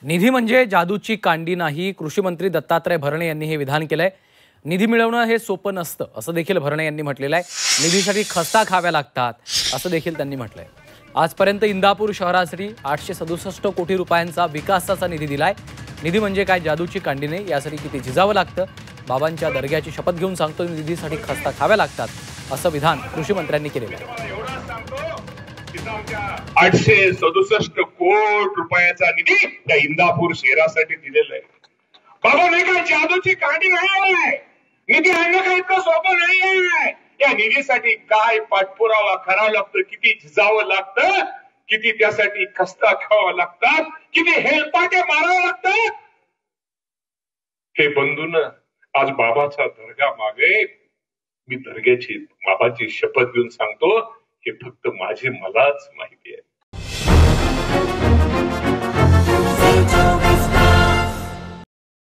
निधी म्हणजे जादूची कांडी नाही. कृषी मंत्री दत्तात्रय भरणे यांनी हे विधान केलंय. निधी मिळवणं हे सोपं नसतं असं देखील भरणे यांनी म्हटलेलं आहे. निधीसाठी खस्ता खाव्या लागतात असं देखील त्यांनी म्हटलंय. आजपर्यंत इंदापूर शहरासाठी 867 कोटी रुपयांचा विकासाचा निधी दिलाय. निधी म्हणजे काय जादूची कांडी नाही. यासाठी किती झिजावं लागतं. बाबांच्या दर्ग्याची शपथ घेऊन सांगतो, निधीसाठी खस्ता खाव्या लागतात असं विधान कृषी मंत्र्यांनी केलेलं आहे. 867 कोटी रुपयाचा निधी त्या इंदापूर शहरासाठी दिलेला आहे. बाबा नाही काय जादूची कांडी नाही आहे. निधी आणणं काही इतकं सोपं नाही आहे. या निधीसाठी काय पाठपुरावा करावा लागतो, किती झिजावं लागतं, किती त्यासाठी खस्ता खावा लागतात, किती हेलपाटे मारावं लागतात. हे बंधून आज बाबाचा दर्गा मागे मी दर्ग्याची बाबाची शपथ घेऊन सांगतो, हे फक्त मलाच माहिती आहे.